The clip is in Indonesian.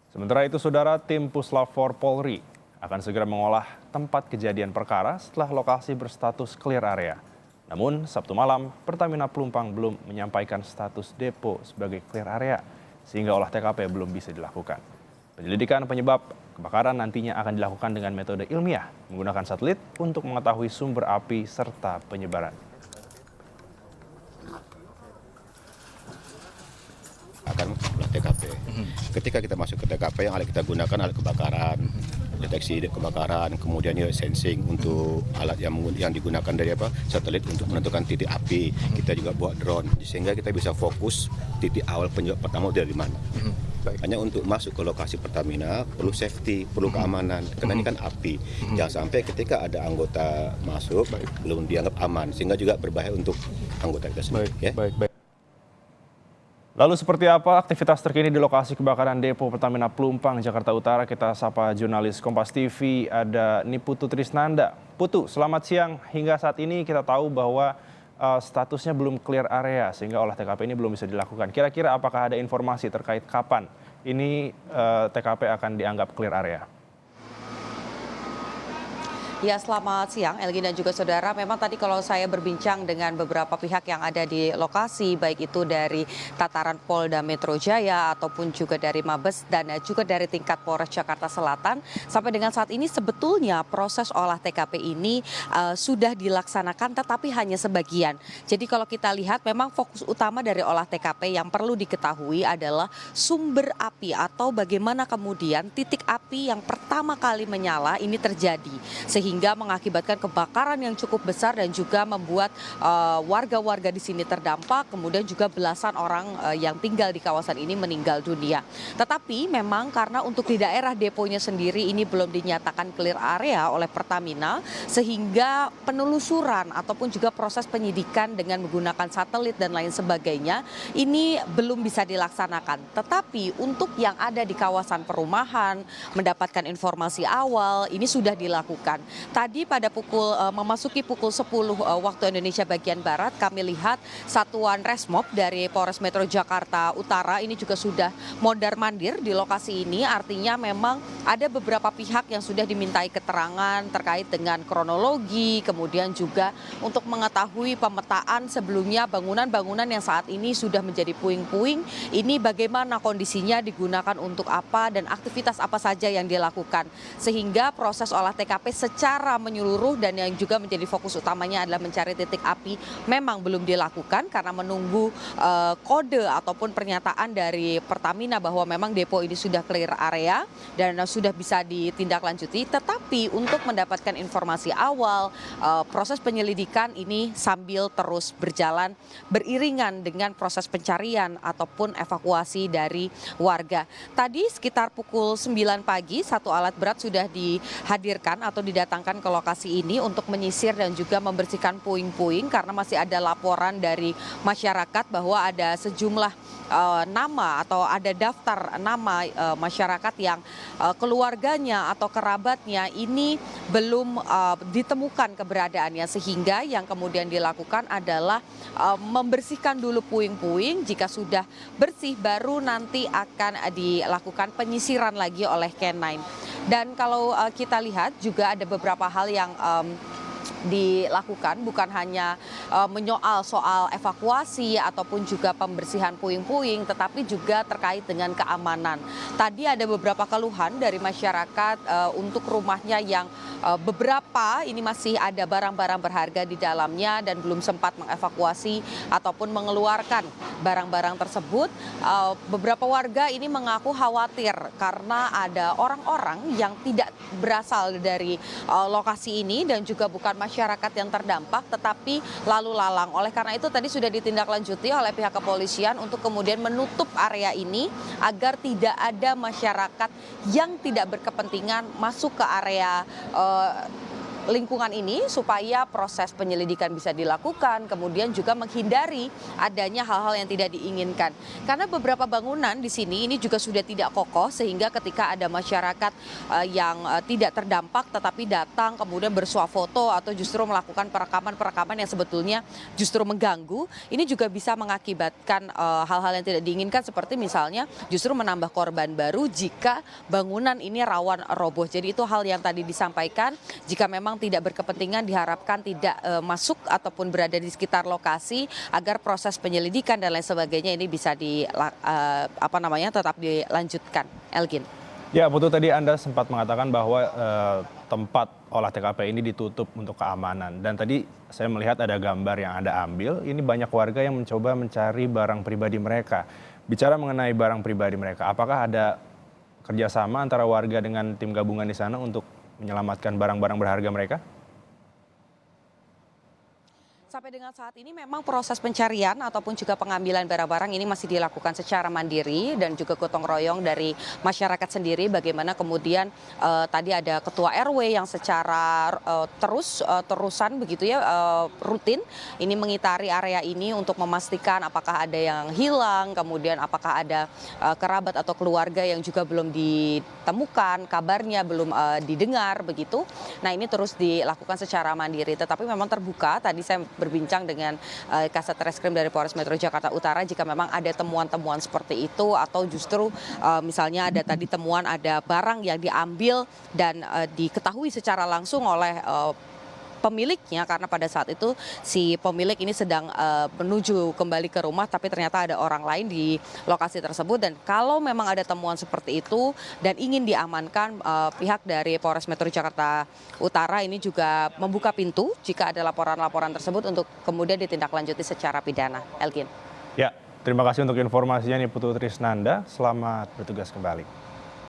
Sementara itu, saudara, tim Puslap 4 Polri akan segera mengolah tempat kejadian perkara setelah lokasi berstatus clear area. Namun, Sabtu malam, Pertamina Pelumpang belum menyampaikan status depo sebagai clear area, sehingga olah TKP belum bisa dilakukan. Penyelidikan penyebab kebakaran nantinya akan dilakukan dengan metode ilmiah, menggunakan satelit untuk mengetahui sumber api serta penyebaran. Akan olah TKP. Ketika kita masuk ke TKP, yang kita gunakan alat kebakaran, deteksi kebakaran, kemudian sensing untuk alat yang digunakan dari satelit untuk menentukan titik api. Kita juga buat drone sehingga kita bisa fokus titik awal penyebab pertama dari mana. Hanya untuk masuk ke lokasi Pertamina perlu safety, perlu keamanan, karena ini kan api. Jangan sampai ketika ada anggota masuk belum dianggap aman, sehingga juga berbahaya untuk anggota kita sendiri. Lalu seperti apa aktivitas terkini di lokasi kebakaran depo Pertamina Pelumpang, Jakarta Utara? Kita sapa jurnalis Kompas TV, ada Niputu Trisnanda. Putu, selamat siang. Hingga saat ini kita tahu bahwa statusnya belum clear area, sehingga olah TKP ini belum bisa dilakukan. Kira-kira apakah ada informasi terkait kapan ini TKP akan dianggap clear area? Ya, selamat siang Elgi dan juga saudara. Memang tadi kalau saya berbincang dengan beberapa pihak yang ada di lokasi, baik itu dari tataran Polda Metro Jaya ataupun juga dari Mabes dan juga dari tingkat Polres Jakarta Selatan, sampai dengan saat ini sebetulnya proses olah TKP ini sudah dilaksanakan tetapi hanya sebagian. Jadi kalau kita lihat memang fokus utama dari olah TKP yang perlu diketahui adalah sumber api atau bagaimana kemudian titik api yang pertama kali menyala ini terjadi, sehingga mengakibatkan kebakaran yang cukup besar dan juga membuat warga-warga di sini terdampak, kemudian juga belasan orang yang tinggal di kawasan ini meninggal dunia. Tetapi memang karena untuk di daerah deponya sendiri ini belum dinyatakan clear area oleh Pertamina, sehingga penelusuran ataupun juga proses penyidikan dengan menggunakan satelit dan lain sebagainya ini belum bisa dilaksanakan. Tetapi untuk yang ada di kawasan perumahan, mendapatkan informasi awal ini sudah dilakukan. Tadi pada memasuki pukul 10 waktu Indonesia bagian Barat, kami lihat satuan Resmob dari Polres Metro Jakarta Utara ini juga sudah mondar-mandir di lokasi ini. Artinya memang ada beberapa pihak yang sudah dimintai keterangan terkait dengan kronologi, kemudian juga untuk mengetahui pemetaan sebelumnya bangunan-bangunan yang saat ini sudah menjadi puing-puing, ini bagaimana kondisinya, digunakan untuk apa, dan aktivitas apa saja yang dilakukan. Sehingga proses olah TKP secara menyeluruh dan yang juga menjadi fokus utamanya adalah mencari titik api memang belum dilakukan karena menunggu kode ataupun pernyataan dari Pertamina bahwa memang depo ini sudah clear area dan sudah bisa ditindaklanjuti. Tetapi untuk mendapatkan informasi awal, proses penyelidikan ini sambil terus berjalan beriringan dengan proses pencarian ataupun evakuasi dari warga. Tadi sekitar pukul 9 pagi satu alat berat sudah dihadirkan atau didatangkan ke lokasi ini untuk menyisir dan juga membersihkan puing-puing karena masih ada laporan dari masyarakat bahwa ada sejumlah nama atau ada daftar nama masyarakat yang keluarganya atau kerabatnya ini belum ditemukan keberadaannya, sehingga yang kemudian dilakukan adalah membersihkan dulu puing-puing. Jika sudah bersih baru nanti akan dilakukan penyisiran lagi oleh K9. Dan kalau kita lihat juga ada beberapa hal yang dilakukan, bukan hanya menyoal soal evakuasi ataupun juga pembersihan puing-puing, tetapi juga terkait dengan keamanan. Tadi ada beberapa keluhan dari masyarakat untuk rumahnya yang beberapa ini masih ada barang-barang berharga di dalamnya dan belum sempat mengevakuasi ataupun mengeluarkan barang-barang tersebut. Beberapa warga ini mengaku khawatir karena ada orang-orang yang tidak berasal dari lokasi ini dan juga bukan masyarakat yang terdampak tetapi lalu lalang. Oleh karena itu tadi sudah ditindaklanjuti oleh pihak kepolisian untuk kemudian menutup area ini agar tidak ada masyarakat yang tidak berkepentingan masuk ke area lingkungan ini supaya proses penyelidikan bisa dilakukan, kemudian juga menghindari adanya hal-hal yang tidak diinginkan. Karena beberapa bangunan di sini ini juga sudah tidak kokoh, sehingga ketika ada masyarakat yang tidak terdampak tetapi datang kemudian bersuah foto atau justru melakukan perekaman-perekaman yang sebetulnya justru mengganggu, ini juga bisa mengakibatkan hal-hal yang tidak diinginkan, seperti misalnya justru menambah korban baru jika bangunan ini rawan roboh. Jadi itu hal yang tadi disampaikan, jika memang tidak berkepentingan diharapkan tidak masuk ataupun berada di sekitar lokasi agar proses penyelidikan dan lain sebagainya ini bisa tetap dilanjutkan. Elgin. Ya, Putu, tadi Anda sempat mengatakan bahwa tempat olah TKP ini ditutup untuk keamanan. Dan tadi saya melihat ada gambar yang Anda ambil, ini banyak warga yang mencoba mencari barang pribadi mereka. Bicara mengenai barang pribadi mereka, apakah ada kerjasama antara warga dengan tim gabungan di sana untuk menyelamatkan barang-barang berharga mereka? Sampai dengan saat ini memang proses pencarian ataupun juga pengambilan barang-barang ini masih dilakukan secara mandiri dan juga gotong royong dari masyarakat sendiri. Bagaimana kemudian tadi ada ketua RW yang secara terusan begitu ya, rutin ini mengitari area ini untuk memastikan apakah ada yang hilang, kemudian apakah ada kerabat atau keluarga yang juga belum ditemukan, kabarnya belum didengar begitu. Nah, ini terus dilakukan secara mandiri, tetapi memang terbuka. Tadi saya berbincang dengan Kasat Reskrim dari Polres Metro Jakarta Utara, jika memang ada temuan-temuan seperti itu atau justru misalnya ada tadi temuan ada barang yang diambil dan diketahui secara langsung oleh pemiliknya, karena pada saat itu si pemilik ini sedang menuju kembali ke rumah, tapi ternyata ada orang lain di lokasi tersebut. Dan kalau memang ada temuan seperti itu dan ingin diamankan, pihak dari Polres Metro Jakarta Utara ini juga membuka pintu jika ada laporan-laporan tersebut untuk kemudian ditindaklanjuti secara pidana. Elgin. Ya, terima kasih untuk informasinya nih Putu Trisnanda. Selamat bertugas kembali.